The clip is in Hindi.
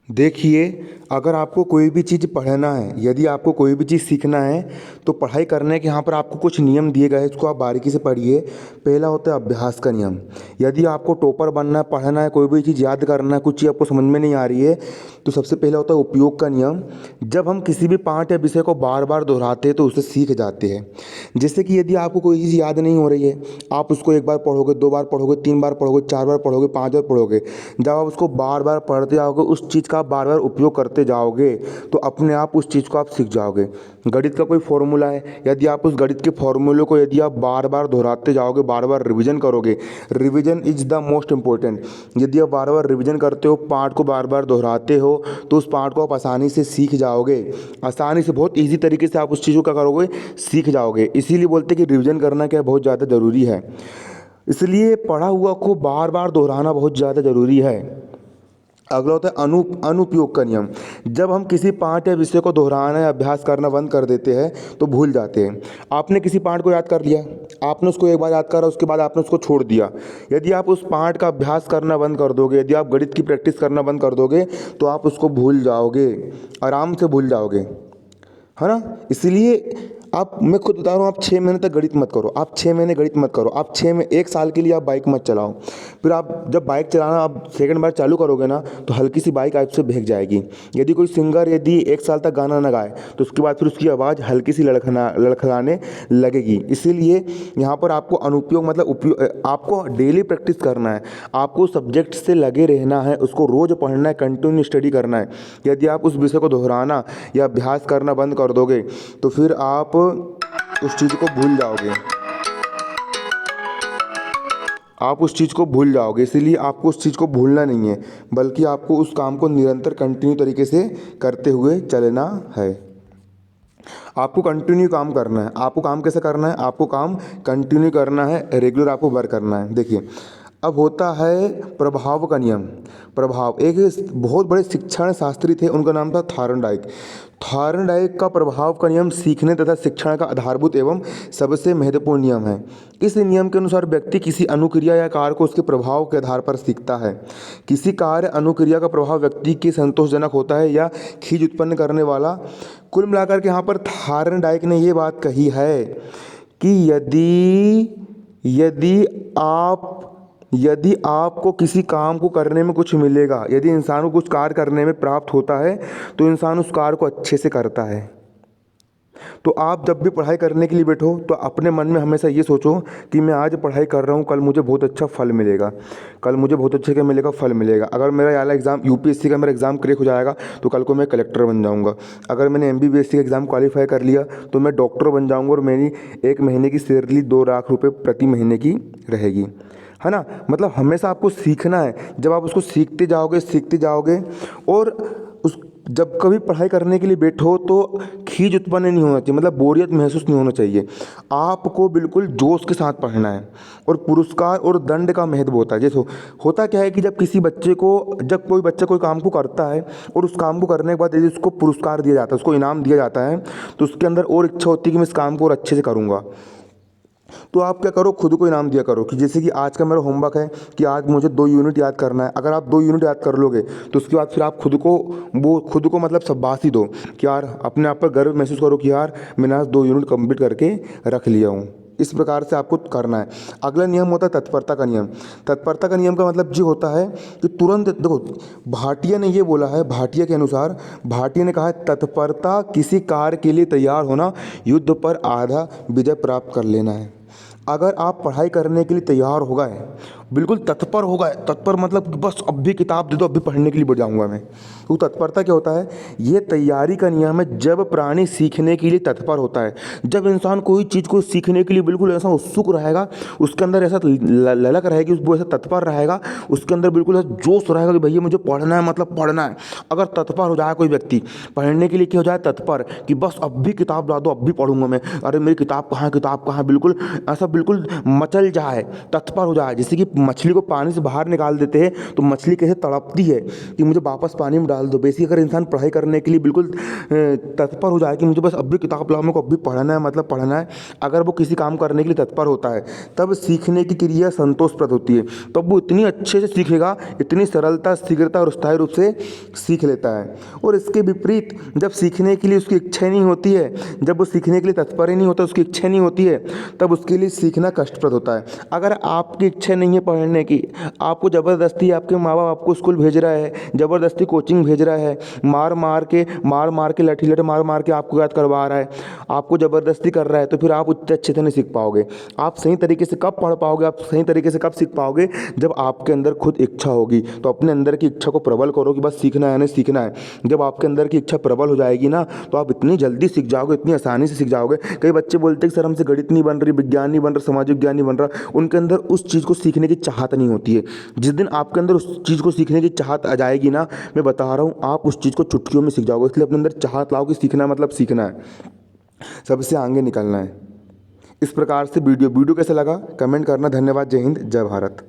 देखिए, अगर आपको कोई भी चीज़ पढ़ना है, यदि आपको कोई भी चीज़ सीखना है, तो पढ़ाई करने के यहाँ पर आपको कुछ नियम दिए गए हैं, इसको आप बारीकी से पढ़िए। पहला होता है अभ्यास का नियम। यदि आपको टॉपर बनना है, पढ़ना है, कोई भी चीज़ याद करना है, कुछ चीज़ आपको समझ में नहीं आ रही है, तो सबसे पहला होता है उपयोग का नियम। जब हम किसी भी पाठ या विषय को बार बार दोहराते हैं तो उसे सीख जाते हैं। जैसे कि यदि आपको कोई चीज़ याद नहीं हो रही है, आप उसको एक बार पढ़ोगे, दो बार पढ़ोगे, तीन बार पढ़ोगे, चार बार पढ़ोगे, पाँच बार पढ़ोगे। जब आप उसको बार बार पढ़ते जाओगे, उस चीज़ का बार बार उपयोग करते जाओगे, तो अपने आप उस चीज़ को आप सीख जाओगे। गणित का कोई फॉर्मूला है, यदि आप उस गणित के फॉर्मूले को यदि आप बार बार दोहराते जाओगे, बार बार रिवीजन करोगे, revision is the most important. यदि आप बार बार रिवीजन करते हो, पाठ को बार बार दोहराते हो, तो उस पाठ को आप आसानी से सीख जाओगे। आसानी से, बहुत ईजी तरीके से आप उस चीज़ को क्या करोगे, सीख जाओगे। इसीलिए बोलते हैं कि रिवीजन करना क्या बहुत ज़्यादा ज़रूरी है। इसलिए पढ़ा हुआ को बार बार दोहराना बहुत ज़्यादा ज़रूरी है। अगला होता है अनुपयोग का नियम। जब हम किसी पाठ या विषय को दोहराना या अभ्यास करना बंद कर देते हैं तो भूल जाते हैं। आपने किसी पाठ को याद कर लिया, आपने उसको एक बार याद करा, उसके बाद आपने उसको छोड़ दिया। यदि आप उस पाठ का अभ्यास करना बंद कर दोगे, यदि आप गणित की प्रैक्टिस करना बंद कर दोगे, तो आप उसको भूल जाओगे, आराम से भूल जाओगे, है ना। इसलिए मैं खुद बता रहा हूँ, आप 6 महीने तक गणित मत करो, आप 6 महीने गणित मत करो, आप 1 साल के लिए आप बाइक मत चलाओ। फिर आप जब बाइक चलाना आप सेकंड बार चालू करोगे ना, तो हल्की सी बाइक आपसे भीग जाएगी। यदि कोई सिंगर यदि 1 साल तक गाना ना गाए, तो उसके बाद फिर उसकी आवाज़ हल्की सी लड़खड़ाने लगेगी। इसीलिए यहाँ पर आपको अनुपयोग मतलब उपयोग, आपको डेली प्रैक्टिस करना है, आपको सब्जेक्ट से लगे रहना है, उसको रोज़ पढ़ना है, कंटिन्यू स्टडी करना है। यदि आप उस विषय को दोहराना या अभ्यास करना बंद कर दोगे, तो फिर आप उस चीज़ को भूल जाओगे, आप उस चीज़ को भूल जाओगे। इसीलिए आपको उस चीज़ को भूलना नहीं है, बल्कि आपको उस काम को निरंतर कंटिन्यू तरीके से करते हुए चलना है। आपको कंटिन्यू काम करना है। आपको काम कैसे करना है, आपको काम कंटिन्यू करना है, रेगुलर आपको वर्क करना है। देखिए, अब होता है प्रभाव का नियम। प्रभाव, एक बहुत बड़े शिक्षण शास्त्री थे, उनका नाम था थार्नडाइक। थार्नडाइक का प्रभाव का नियम सीखने तथा शिक्षण का आधारभूत एवं सबसे महत्वपूर्ण नियम है। इस नियम के अनुसार व्यक्ति किसी अनुक्रिया या कार्य को उसके प्रभाव के आधार पर सीखता है। किसी कार्य अनुक्रिया का प्रभाव व्यक्ति के संतोषजनक होता है या खींच उत्पन्न करने वाला। कुल मिलाकर के यहाँ पर थार्नडाइक ने ये बात कही है कि यदि यदि आपको किसी काम को करने में कुछ मिलेगा, यदि इंसान को कुछ कार्य करने में प्राप्त होता है, तो इंसान उस कार्य को अच्छे से करता है। तो आप जब भी पढ़ाई करने के लिए बैठो, तो अपने मन में हमेशा ये सोचो कि मैं आज पढ़ाई कर रहा हूँ, कल मुझे बहुत अच्छा फल मिलेगा, कल मुझे बहुत अच्छे का मिलेगा फल मिलेगा। अगर मेरा वाला एग्ज़ाम यूपीएससी का मेरा एग्ज़ाम क्रैक हो जाएगा, तो कल को मैं कलेक्टर बन जाऊँगा। अगर मैंने एमबीबीएस का एग्ज़ाम क्वालिफाई कर लिया, तो मैं डॉक्टर बन जाऊँगा और मेरी 1 महीने की सैलरी 2 लाख रुपये प्रति महीने की रहेगी, है ना। मतलब हमेशा आपको सीखना है। जब आप उसको सीखते जाओगे और उस जब कभी पढ़ाई करने के लिए बैठो, तो खींच उत्पन्न नहीं होना चाहिए, मतलब बोरियत महसूस नहीं होना चाहिए। आपको बिल्कुल जोश के साथ पढ़ना है। और पुरस्कार और दंड का महत्व होता है। जैसे होता क्या है कि जब कोई बच्चा कोई काम को करता है और उस काम को करने के बाद यदि उसको पुरस्कार दिया जाता है, उसको इनाम दिया जाता है, तो उसके अंदर और इच्छा होती है कि मैं इस काम को और अच्छे से करूँगा। तो आप क्या करो, खुद को इनाम दिया करो कि जैसे कि आज का मेरा होमवर्क है कि आज मुझे 2 यूनिट याद करना है। अगर आप 2 यूनिट याद कर लोगे, तो उसके बाद फिर आप खुद को मतलब शाबाशी दो कि यार, अपने आप पर गर्व महसूस करो कि यार मैंने आज 2 यूनिट कंप्लीट करके रख लिया हूँ। इस प्रकार से आपको करना है। अगला नियम होता है तत्परता का नियम। तत्परता का नियम का मतलब ये होता है कि तुरंत, देखो भाटिया ने ये बोला है, भाटिया के अनुसार, भाटिया ने कहा है तत्परता किसी कार्य के लिए तैयार होना, युद्ध पर आधा विजय प्राप्त कर लेना है। अगर आप पढ़ाई करने के लिए तैयार हो गए, बिल्कुल तत्पर हो गए, तत्पर मतलब कि बस अब भी किताब दे दो, अब भी पढ़ने के लिए बैठ जाऊंगा मैं, तो तत्परता क्या होता है, ये तैयारी का नियम है। जब प्राणी सीखने के लिए तत्पर होता है, जब इंसान कोई चीज़ को सीखने के लिए बिल्कुल ऐसा उत्सुक रहेगा, उसके अंदर ऐसा ललक रहेगी, वो ऐसा तत्पर रहेगा, उसके अंदर बिल्कुल ऐसा जोश रहेगा कि भैया मुझे पढ़ना है, मतलब पढ़ना है। अगर तत्पर हो जाए कोई व्यक्ति पढ़ने के लिए, क्या हो जाए तत्पर, कि बस अब भी किताब ला दो, अब भी पढ़ूंगा मैं, अरे मेरी किताब कहाँ, बिल्कुल ऐसा बिल्कुल मचल जाए, तत्पर हो जाए। जैसे कि मछली को पानी से बाहर निकाल देते हैं तो मछली कैसे तड़पती है कि मुझे वापस पानी में डाल दो, वैसे अगर इंसान पढ़ाई करने के लिए बिल्कुल तत्पर हो जाए कि मुझे बस अब भी किताब लाओ, मेरे को अब भी पढ़ना है, मतलब पढ़ना है, अगर वो किसी काम करने के लिए तत्पर होता है, तब सीखने की क्रिया संतोषप्रद होती है। तब वो इतनी अच्छे से सीखेगा, इतनी सरलता, शीघ्रता और स्थायी रूप से सीख लेता है। और इसके विपरीत जब सीखने के लिए उसकी इच्छा नहीं होती है, जब वो सीखने के लिए तत्पर ही नहीं होता, उसकी इच्छा नहीं होती है, तब उसके लिए सीखना कष्टप्रद होता है। अगर आपकी इच्छा नहीं है पढ़ने की, आपको ज़बरदस्ती आपके माँ बाप आपको स्कूल भेज रहा है, ज़बरदस्ती कोचिंग भेज रहा है, मार मार के लठी लठ मार के आपको याद करवा रहा है, आपको ज़बरदस्ती कर रहा है, तो फिर आप उतने अच्छे से नहीं सीख पाओगे। आप सही तरीके से कब पढ़ पाओगे, आप सही तरीके से कब सीख पाओगे, जब आपके अंदर खुद इच्छा होगी। तो अपने अंदर की इच्छा को प्रबल करो कि बस सीखना है, नहीं सीखना है। जब आपके अंदर की इच्छा प्रबल हो जाएगी ना, तो आप इतनी जल्दी सीख जाओगे, इतनी आसानी से सीख जाओगे। कई बच्चे बोलते हैं कि सर हमसे गणित नहीं बन रही, विज्ञान नहीं बन रहा, सामाजिक विज्ञान नहीं बन रहा। उनके अंदर उस चीज़ को सीखने की चाहत नहीं होती है। जिस दिन आपके अंदर उस चीज़ को सीखने की चाहत आ जाएगी ना, मैं बता रहा हूँ, आप उस चीज़ को चुटकियों में सीख जाओगे। इसलिए अपने अंदर चाहत लाओ कि सीखना मतलब सीखना है, सबसे आगे निकलना है। इस प्रकार से वीडियो कैसा लगा कमेंट करना। धन्यवाद। जय हिंद, जय भारत।